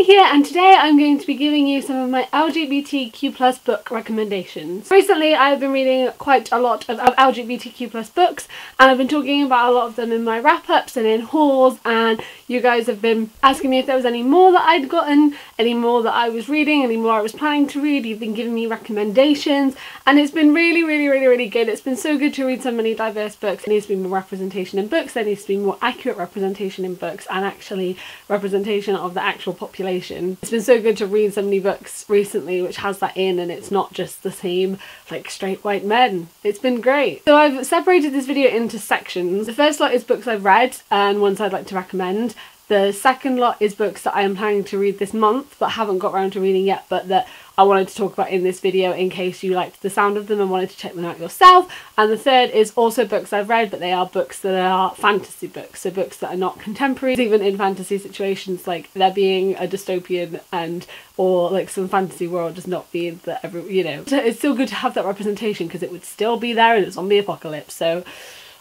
here, and today I'm going to be giving you some of my LGBTQ+ book recommendations. Recently I've been reading quite a lot of LGBTQ+ books, and I've been talking about a lot of them in my wrap-ups and in hauls, and you guys have been asking me if there was any more that I'd gotten, any more that I was reading, any more I was planning to read. You've been giving me recommendations, and it's been really good. It's been so good to read so many diverse books. There needs to be more representation in books, there needs to be more accurate representation in books, and actually representation of the actual population. It's been so good to read so many books recently which has that in, and it's not just the same like straight white men. It's been great. So I've separated this video into sections. The first lot is books I've read and ones I'd like to recommend. The second lot is books that I am planning to read this month but haven't got around to reading yet, but that I wanted to talk about in this video in case you liked the sound of them and wanted to check them out yourself. And the third is also books I've read, but they are books that are fantasy books, so books that are not contemporary, even in fantasy situations, like there being a dystopian and or like some fantasy world just not being that it's still good to have that representation because it would still be there in a zombie apocalypse. So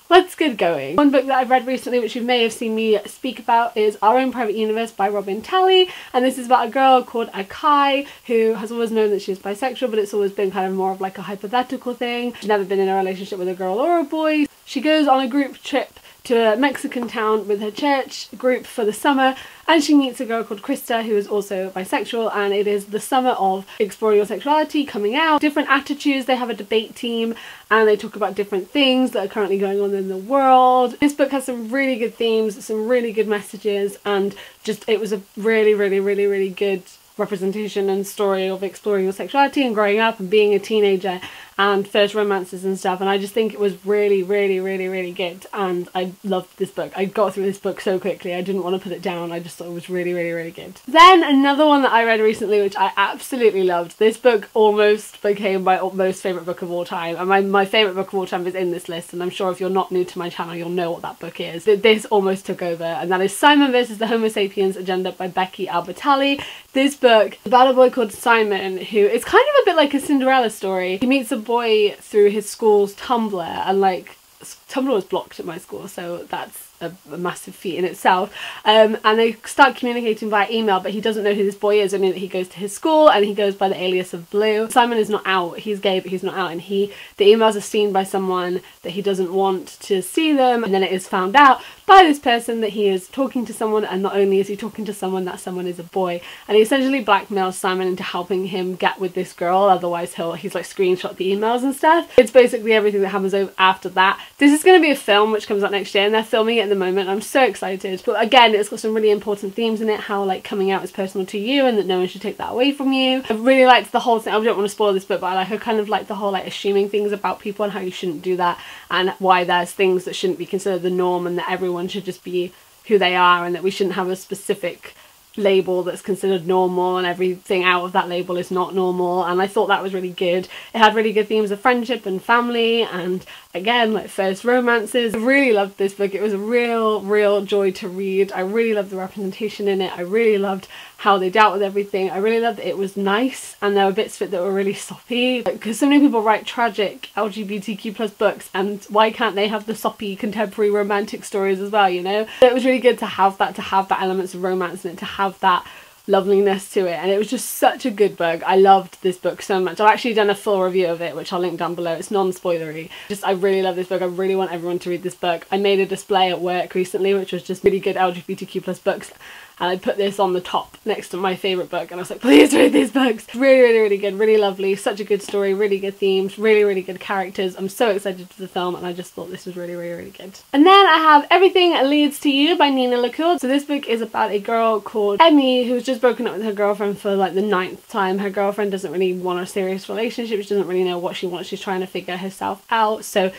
let's get going. One book that I've read recently, which you may have seen me speak about, is Our Own Private Universe by Robin Talley, and this is about a girl called Akai who has always known that she's bisexual, but it's always been kind of more of like a hypothetical thing. She's never been in a relationship with a girl or a boy. She goes on a group trip to a Mexican town with her church group for the summer, and she meets a girl called Krista who is also bisexual, and it is the summer of exploring your sexuality, coming out, different attitudes. They have a debate team and they talk about different things that are currently going on in the world. This book has some really good themes, some really good messages, and just it was a really good representation and story of exploring your sexuality and growing up and being a teenager and first romances and stuff, and I just think it was really good, and I loved this book. I got through this book so quickly, I didn't want to put it down. I just thought it was really good. Then another one that I read recently which I absolutely loved. This book almost became my most favourite book of all time, and my favourite book of all time is in this list, and I'm sure if you're not new to my channel you'll know what that book is. This almost took over, and that is Simon vs. the Homo Sapiens Agenda by Becky Albertalli. This book is about a boy called Simon who is kind of a bit like a Cinderella story. He meets a boy through his school's Tumblr, and like Tumblr was blocked at my school, so that's a massive feat in itself, and they start communicating via email, but he doesn't know who this boy is, only that he goes to his school and he goes by the alias of Blue. Simon is not out, he's gay but he's not out, and the emails are seen by someone that he doesn't want to see them, and then it is found out by this person that he is talking to someone, and not only is he talking to someone, that someone is a boy, and he essentially blackmails Simon into helping him get with this girl, otherwise he's like screenshot the emails and stuff. It's basically everything that happens after that. This is going to be a film which comes out next year, and they're filming it at the moment. I'm so excited, but again it's got some really important themes in it, how like coming out is personal to you and that no one should take that away from you. I really liked the whole thing. I don't want to spoil this book, but I kind of like the whole like assuming things about people and how you shouldn't do that, and why there's things that shouldn't be considered the norm, and that everyone should just be who they are, and that we shouldn't have a specific label that's considered normal and everything out of that label is not normal. And I thought that was really good. It had really good themes of friendship and family, and again like first romances. I really loved this book. It was a real joy to read. I really loved the representation in it. I really loved how they dealt with everything. I really loved that it was nice, and there were bits of it that were really soppy, because so many people write tragic LGBTQ+ books, and why can't they have the soppy contemporary romantic stories as well, you know? So it was really good to have that elements of romance in it, to have that loveliness to it, and it was just such a good book. I loved this book so much. I've actually done a full review of it which I'll link down below. It's non-spoilery. I really love this book. I really want everyone to read this book. I made a display at work recently which was just really good LGBTQ+ books, and I put this on the top next to my favourite book, and I was like, please read these books. Really good, really lovely, such a good story, really good themes, really good characters. I'm so excited for the film, and I just thought this was really good. And then I have Everything Leads to You by Nina LaCour. So this book is about a girl called Emmy who's just broken up with her girlfriend for like the 9th time. Her girlfriend doesn't really want a serious relationship, she doesn't really know what she wants, she's trying to figure herself out. So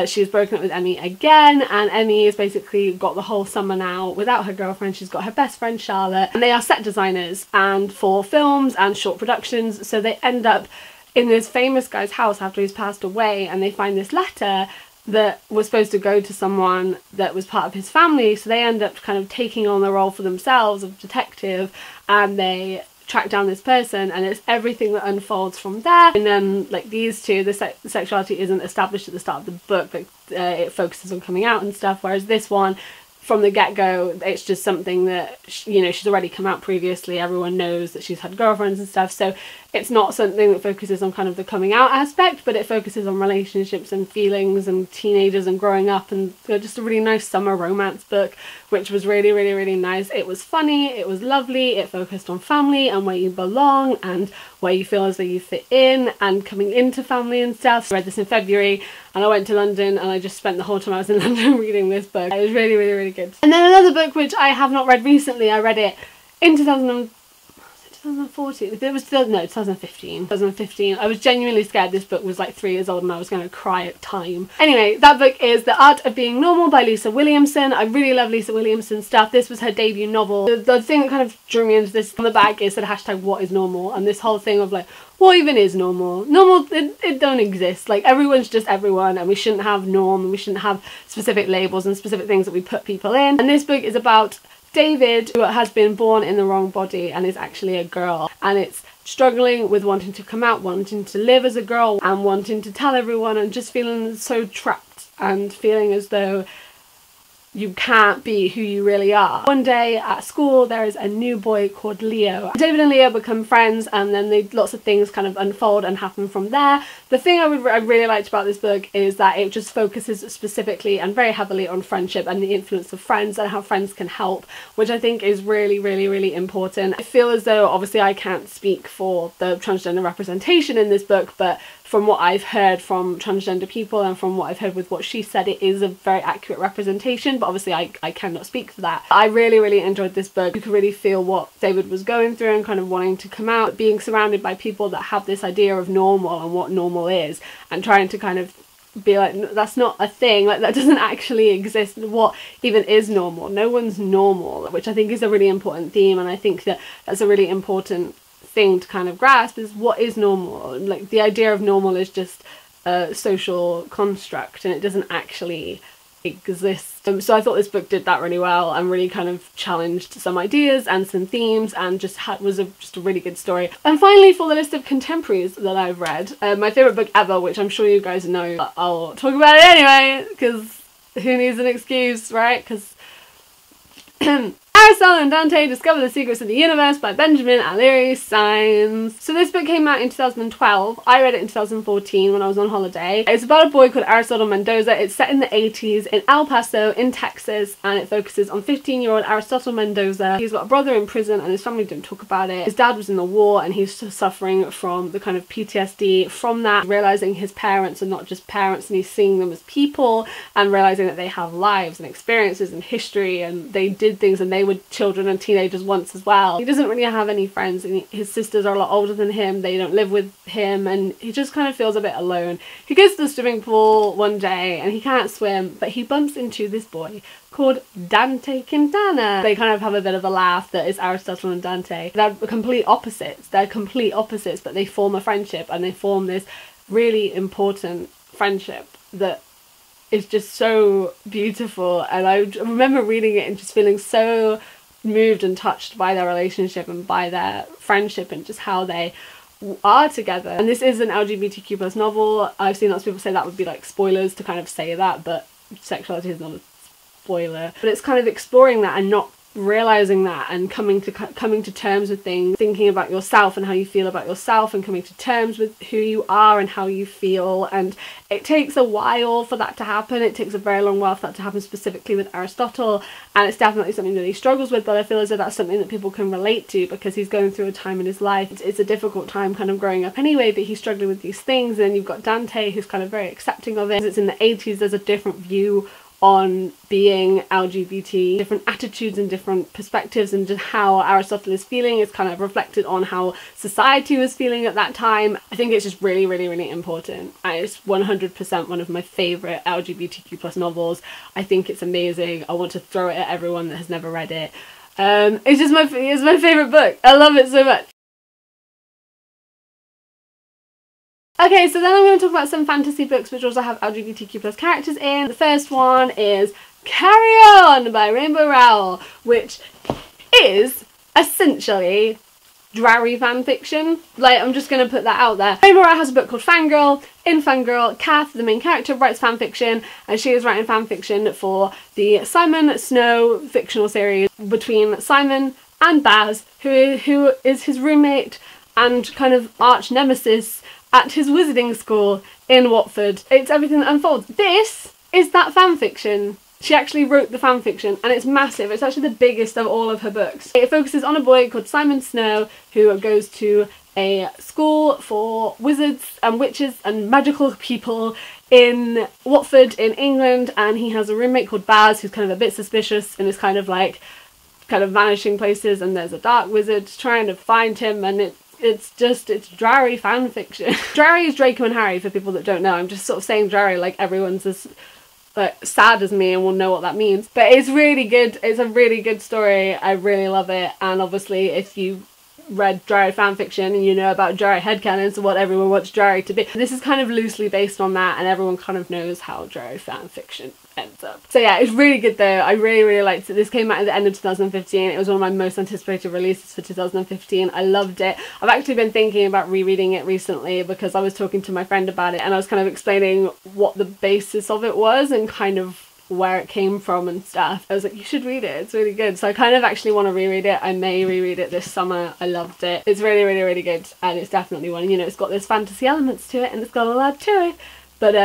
she's broken up with Emmy again, and Emmy has basically got the whole summer now without her girlfriend. She's got her best friend Charlotte, and they are set designers and for films and short productions, so they end up in this famous guy's house after he's passed away, and they find this letter that was supposed to go to someone that was part of his family, so they end up kind of taking on the role for themselves of detective, and they track down this person, and it's everything that unfolds from there. And then like these two, the sexuality isn't established at the start of the book, but it focuses on coming out and stuff, whereas this one from the get-go, it's just something that, you know, she's already come out previously, everyone knows that she's had girlfriends and stuff, so it's not something that focuses on kind of the coming out aspect, but it focuses on relationships and feelings and teenagers and growing up, and just a really nice summer romance book, which was really, really, really nice. It was funny, it was lovely, it focused on family and where you belong and where you feel as though you fit in and coming into family and stuff. So I read this in February and I went to London and I just spent the whole time I was in London reading this book. It was really, really, really good. And then another book which I have not read recently, I read it in 2014. It was still, no, 2015. I was genuinely scared this book was like 3 years old and I was going to cry at time. Anyway, that book is The Art of Being Normal by Lisa Williamson. I really love Lisa Williamson's stuff. This was her debut novel. The thing that kind of drew me into this on the back is the hashtag what is normal, and this whole thing of like, what even is normal? Normal, it don't exist. Like, everyone's just everyone, and we shouldn't have norm, and we shouldn't have specific labels and specific things that we put people in. And this book is about David, who has been born in the wrong body and is actually a girl, and it's struggling with wanting to come out, wanting to live as a girl and wanting to tell everyone, and just feeling so trapped and feeling as though you can't be who you really are. One day at school there is a new boy called Leo. David and Leo become friends, and then lots of things kind of unfold and happen from there. The thing I really liked about this book is that it just focuses specifically and very heavily on friendship and the influence of friends and how friends can help, which I think is really, really, really important. I feel as though, obviously I can't speak for the transgender representation in this book, but from what I've heard from transgender people and from what I've heard with what she said, it is a very accurate representation, but obviously I cannot speak for that. I really, really enjoyed this book. You could really feel what David was going through and kind of wanting to come out, being surrounded by people that have this idea of normal and what normal is, and trying to kind of be like, that's not a thing, like that doesn't actually exist. What even is normal? No one's normal, which I think is a really important theme, and I think that that's a really important thing to kind of grasp, is what is normal. Like, the idea of normal is just a social construct and it doesn't actually exist. So I thought this book did that really well and really kind of challenged some ideas and some themes, and just was just a really good story. And finally, for the list of contemporaries that I've read, my favourite book ever, which I'm sure you guys know, I'll talk about it anyway, because who needs an excuse, right? Because Aristotle and Dante Discover the Secrets of the Universe by Benjamin Aliri Sainz. So this book came out in 2012. I read it in 2014 when I was on holiday. It's about a boy called Aristotle Mendoza. It's set in the 80s in El Paso in Texas, and it focuses on 15-year-old Aristotle Mendoza. He's got a brother in prison and his family don't talk about it. His dad was in the war and he's suffering from the kind of PTSD from that, realising his parents are not just parents and he's seeing them as people, and realising that they have lives and experiences and history, and they did things and they were children and teenagers once as well. He doesn't really have any friends, and his sisters are a lot older than him, they don't live with him, and he just kind of feels a bit alone. He goes to the swimming pool one day and he can't swim, but he bumps into this boy called Dante Quintana. They kind of have a bit of a laugh that it's Aristotle and Dante. They're complete opposites, but they form a friendship, and they form this really important friendship that is just so beautiful. And I remember reading it and just feeling so moved and touched by their relationship and by their friendship and just how they are together. And this is an LGBTQ+ novel. I've seen lots of people say that would be like spoilers to kind of say that, but sexuality is not a spoiler. But it's kind of exploring that and not realizing that, and coming to terms with things, thinking about yourself and how you feel about yourself, and coming to terms with who you are and how you feel. And it takes a while for that to happen. It takes a very long while for that to happen, specifically with Aristotle, and it's definitely something that he struggles with, but I feel as though that's something that people can relate to because he's going through a time in his life. It's a difficult time kind of growing up anyway, but he's struggling with these things. And then you've got Dante, who's kind of very accepting of it. It's in the 80s, there's a different view on being LGBT, different attitudes and different perspectives, and just how Aristotle is feeling is kind of reflected on how society was feeling at that time. I think it's just really, really, really important, and it's 100% one of my favourite LGBTQ+ novels. I think it's amazing. I want to throw it at everyone that has never read it. It's my favourite book. I love it so much. Okay, so then I'm going to talk about some fantasy books which also have LGBTQ+ characters in. The first one is Carry On by Rainbow Rowell, which is essentially Drarry fanfiction. Like, I'm just gonna put that out there. Rainbow has a book called Fangirl. In Fangirl, Kath, the main character, writes fanfiction, and she is writing fanfiction for the Simon Snow fictional series between Simon and Baz, who is his roommate and kind of arch nemesis at his wizarding school in Watford. It's everything that unfolds. This is that fanfiction. She actually wrote the fanfiction, and it's massive. It's actually the biggest of all of her books. It focuses on a boy called Simon Snow who goes to a school for wizards and witches and magical people in Watford in England, and he has a roommate called Baz who's kind of a bit suspicious and is kind of vanishing places, and there's a dark wizard trying to find him, and it's Drarry fanfiction. Drarry is Draco and Harry, for people that don't know. I'm just sort of saying Drarry like everyone's as sad as me and will know what that means. But it's really good. It's a really good story. I really love it. And obviously if you read Drarry fanfiction and you know about Drarry headcanons and what everyone wants Drarry to be, this is kind of loosely based on that, and everyone kind of knows how Drarry fanfiction ends up. So yeah, it's really good though. I really liked it. This came out at the end of 2015. It was one of my most anticipated releases for 2015. I loved it. I've actually been thinking about rereading it recently because I was talking to my friend about it, and I was kind of explaining what the basis of it was and kind of where it came from and stuff. I was like, you should read it, it's really good. So I kind of actually want to reread it. I may reread it this summer. I loved it. It's really, really, really good, and it's definitely one, you know, it's got those fantasy elements to it and it's got a lot to it, but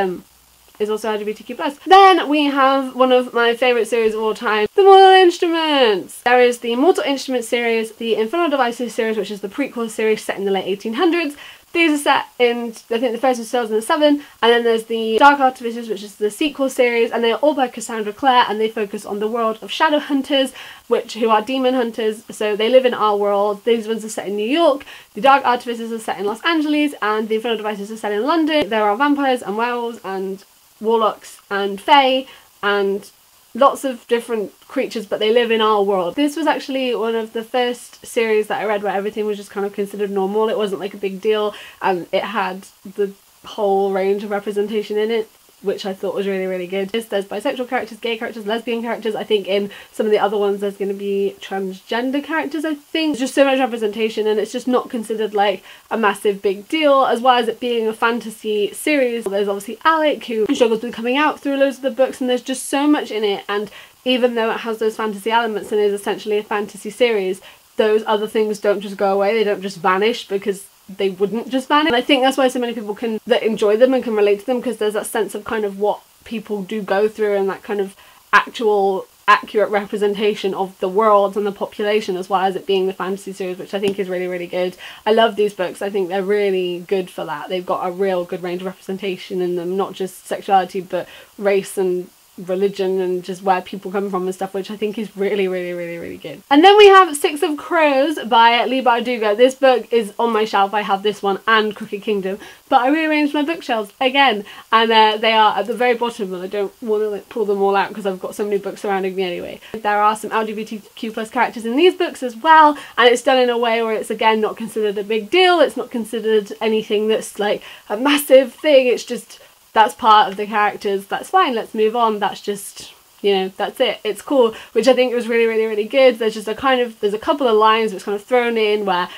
it's also LGBTQ+. Then we have one of my favourite series of all time, The Mortal Instruments. There is the Mortal Instruments series, the Infernal Devices series, which is the prequel series set in the late 1800s. These are set in, I think the first was 2007, and then there's the Dark Artificers, which is the sequel series, and they are all by Cassandra Clare, and they focus on the world of shadow hunters, who are demon hunters, so they live in our world. These ones are set in New York, the Dark Artificers are set in Los Angeles, and the Infernal Devices are set in London. There are vampires and werewolves and warlocks and fae and lots of different creatures, but they live in our world. This was actually one of the first series that I read where everything was just kind of considered normal. It wasn't like a big deal, and it had the whole range of representation in it, which I thought was really, really good. There's bisexual characters, gay characters, lesbian characters. I think in some of the other ones there's going to be transgender characters, I think. There's just so much representation, and it's just not considered like a massive big deal, as well as it being a fantasy series. There's obviously Alec, who struggles with coming out through loads of the books, and there's just so much in it, and even though it has those fantasy elements and is essentially a fantasy series, those other things don't just go away, they don't just vanish, because they wouldn't just vanish. And I think that's why so many people that enjoy them and can relate to them, because there's that sense of kind of what people do go through and that kind of actual accurate representation of the world and the population, as well as it being the fantasy series, which I think is really, really good. I love these books. I think they're really good for that. They've got a real good range of representation in them, not just sexuality but race and religion and just where people come from and stuff, which I think is really, really, really, really good. And then we have Six of Crows by Leigh Bardugo. This book is on my shelf. I have this one and Crooked Kingdom, but I rearranged my bookshelves again, and they are at the very bottom, and I don't want to like pull them all out because I've got so many books surrounding me anyway. There are some LGBTQ+ characters in these books as well, and it's done in a way where it's again not considered a big deal. It's not considered anything that's like a massive thing. It's just, that's part of the characters, that's fine, let's move on, that's just, you know, that's it, it's cool, which I think was really, really, really good. There's just there's a couple of lines that's kind of thrown in where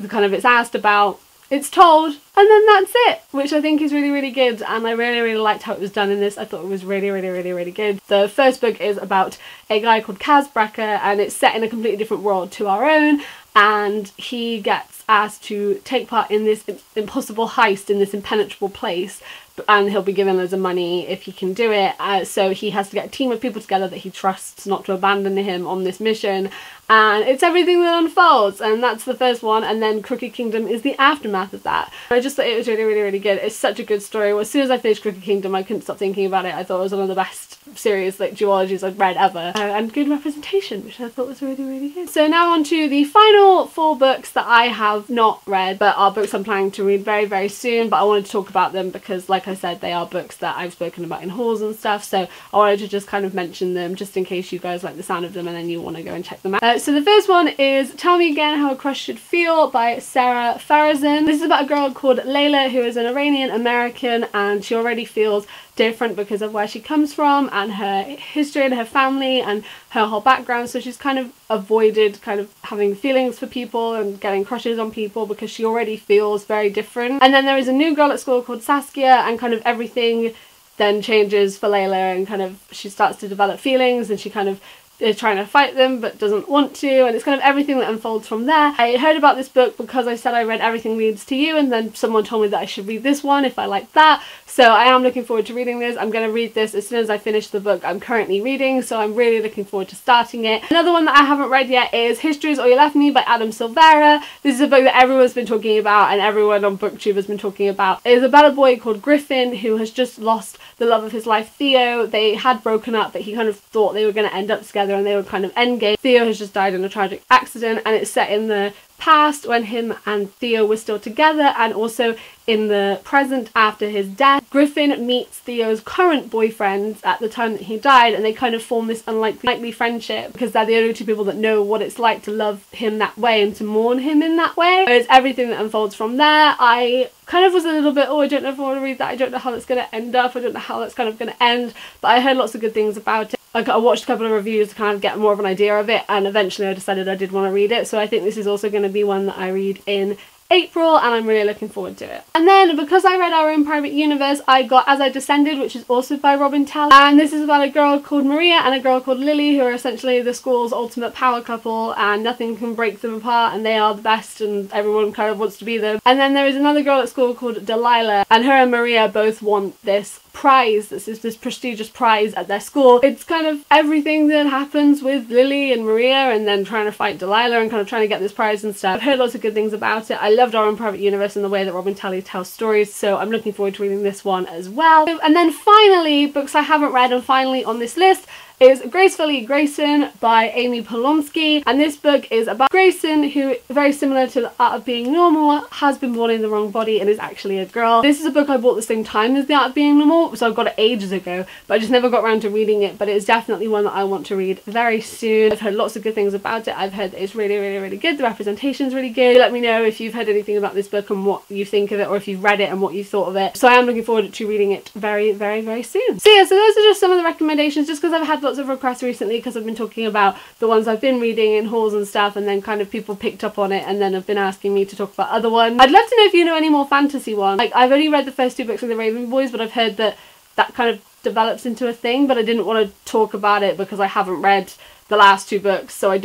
kind of it's asked about, it's told, and then that's it, which I think is really, really good, and I really, really liked how it was done in this. I thought it was really, really, really, really good. The first book is about a guy called Kaz Bracker, and it's set in a completely different world to our own, and he gets asked to take part in this impossible heist in this impenetrable place, and he'll be given loads of money if he can do it. So he has to get a team of people together that he trusts not to abandon him on this mission, and it's everything that unfolds, and that's the first one. And then Crooked Kingdom is the aftermath of that. I just thought it was really, really, really good. It's such a good story. Well, as soon as I finished Crooked Kingdom, I couldn't stop thinking about it. I thought it was one of the best series, like, duologies I've read ever, and good representation, which I thought was really, really good. So now on to the final 4 books that I have not read, but are books I'm planning to read very, very soon. But I wanted to talk about them because, like I said, they are books that I've spoken about in hauls and stuff, so I wanted to just kind of mention them just in case you guys like the sound of them and then you want to go and check them out. So the first one is Tell Me Again How a Crush Should Feel by Sarah Farazan. This is about a girl called Layla who is an Iranian American, and she already feels different because of where she comes from and her history and her family and her whole background, so she's kind of avoided kind of having feelings for people and getting crushes on people because she already feels very different. And then there is a new girl at school called Saskia, and kind of everything then changes for Layla, and kind of she starts to develop feelings, and she kind of is trying to fight them but doesn't want to, and it's kind of everything that unfolds from there. I heard about this book because I said I read Everything Leads to You, and then someone told me that I should read this one if I like that, so I am looking forward to reading this. I'm going to read this as soon as I finish the book I'm currently reading, so I'm really looking forward to starting it. Another one that I haven't read yet is History Is All You Left Me by Adam Silvera. This is a book that everyone's been talking about and everyone on BookTube has been talking about. It is about a boy called Griffin who has just lost the love of his life, Theo. They had broken up, but he kind of thought they were going to end up together and they were kind of endgame. Theo has just died in a tragic accident, and it's set in the past when him and Theo were still together, and also in the present after his death. Griffin meets Theo's current boyfriend at the time that he died, and they kind of form this unlikely friendship because they're the only two people that know what it's like to love him that way and to mourn him in that way. It's everything that unfolds from there. I kind of was a little bit, oh, I don't know if I want to read that, I don't know how that's going to end up, I don't know how that's kind of going to end, but I heard lots of good things about it. I watched a couple of reviews to kind of get more of an idea of it, and eventually I decided I did want to read it, so I think this is also going to be one that I read in April, and I'm really looking forward to it. And then because I read Our Own Private Universe, I got As I Descended, which is also by Robin Tell, and this is about a girl called Maria and a girl called Lily, who are essentially the school's ultimate power couple, and nothing can break them apart, and they are the best and everyone kind of wants to be them. And then there is another girl at school called Delilah, and her and Maria both want this prize, this prestigious prize at their school. It's kind of everything that happens with Lily and Maria, and then trying to fight Delilah and kind of trying to get this prize and stuff. I've heard lots of good things about it. I loved Our Own Private Universe and the way that Robin Tell tells stories, so I'm looking forward to reading this one as well. And then finally, books I haven't read, and finally on this list is Gracefully Grayson by Amy Polonsky, and this book is about Grayson, who, very similar to The Art of Being Normal, has been born in the wrong body and is actually a girl. This is a book I bought the same time as The Art of Being Normal, so I've got it ages ago, but I just never got around to reading it, but it is definitely one that I want to read very soon. I've heard lots of good things about it. I've heard that it's really, really, really good. The representation is really good. Let me know if you've heard anything about this book and what you think of it, or if you've read it and what you thought of it. So I am looking forward to reading it very, very, very soon. So yeah, so those are just some of the recommendations, just because I've had lots of requests recently because I've been talking about the ones I've been reading in hauls and stuff, and then kind of people picked up on it and then have been asking me to talk about other ones. I'd love to know if you know any more fantasy ones. Like, I've only read the first two books of the Raven Boys, but I've heard that that kind of develops into a thing, but I didn't want to talk about it because I haven't read the last two books, so I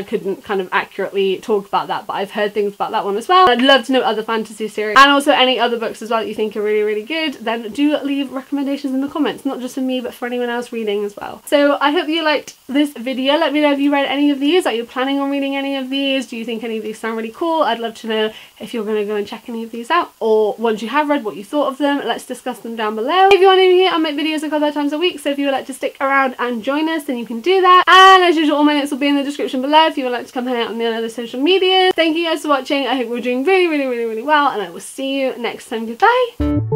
couldn't kind of accurately talk about that, but I've heard things about that one as well. I'd love to know other fantasy series, and also any other books as well that you think are really, really good. Then do leave recommendations in the comments, not just for me but for anyone else reading as well. So I hope you liked this video. Let me know if you read any of these. Are you planning on reading any of these? Do you think any of these sound really cool? I'd love to know if you're going to go and check any of these out, or once you have read, what you thought of them. Let's discuss them down below. If you are new here, I make videos a couple of times a week, so if you would like to stick around and join us, then you can do that. And as usual, all my links will be in the description below if you would like to come hang out on the other social media. Thank you guys for watching. I hope we're doing really, really, really, really well, and I will see you next time. Goodbye.